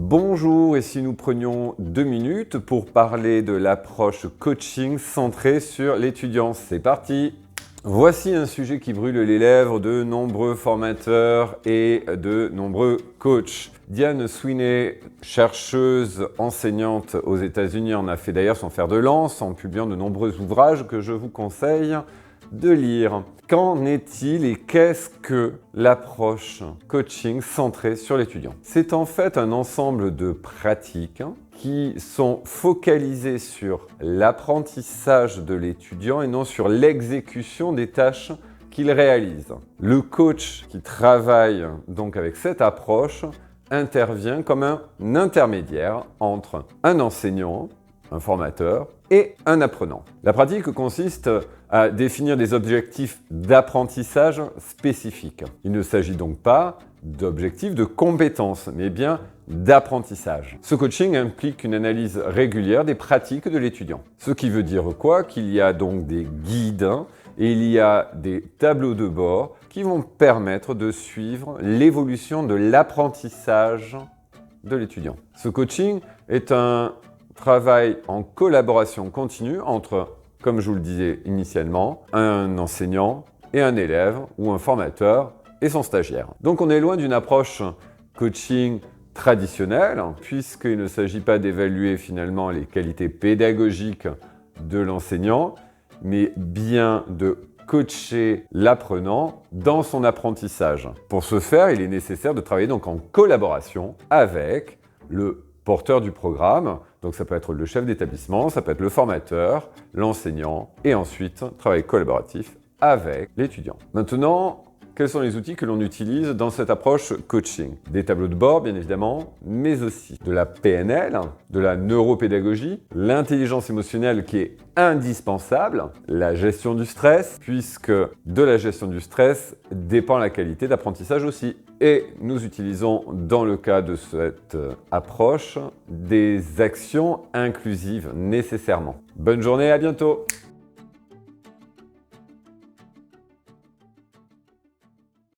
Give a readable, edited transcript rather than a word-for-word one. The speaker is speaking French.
Bonjour, et si nous prenions 2 minutes pour parler de l'approche coaching centrée sur l'étudiant. C'est parti! Voici un sujet qui brûle les lèvres de nombreux formateurs et de nombreux coachs. Diane Sweeney, chercheuse, enseignante aux États-Unis, en a fait d'ailleurs son fer de lance en publiant de nombreux ouvrages que je vous conseille de lire. Qu'en est-il et qu'est-ce que l'approche coaching centrée sur l'étudiant? C'est en fait un ensemble de pratiques qui sont focalisées sur l'apprentissage de l'étudiant et non sur l'exécution des tâches qu'il réalise. Le coach qui travaille donc avec cette approche intervient comme un intermédiaire entre un enseignant, un formateur et un apprenant. La pratique consiste à définir des objectifs d'apprentissage spécifiques. Il ne s'agit donc pas d'objectifs de compétences, mais bien d'apprentissage. Ce coaching implique une analyse régulière des pratiques de l'étudiant. Ce qui veut dire quoi? Qu'il y a donc des guides et il y a des tableaux de bord qui vont permettre de suivre l'évolution de l'apprentissage de l'étudiant. Ce coaching est un travail en collaboration continue entre, comme je vous le disais initialement, un enseignant et un élève ou un formateur et son stagiaire. Donc on est loin d'une approche coaching traditionnelle, puisqu'il ne s'agit pas d'évaluer finalement les qualités pédagogiques de l'enseignant, mais bien de coacher l'apprenant dans son apprentissage. Pour ce faire, il est nécessaire de travailler donc en collaboration avec le porteur du programme, donc ça peut être le chef d'établissement, ça peut être le formateur, l'enseignant, et ensuite travail collaboratif avec l'étudiant. Maintenant, quels sont les outils que l'on utilise dans cette approche coaching? Des tableaux de bord, bien évidemment, mais aussi de la PNL, de la neuropédagogie, l'intelligence émotionnelle qui est indispensable, la gestion du stress, puisque de la gestion du stress dépend la qualité d'apprentissage aussi. Et nous utilisons, dans le cas de cette approche, des actions inclusives nécessairement. Bonne journée, à bientôt!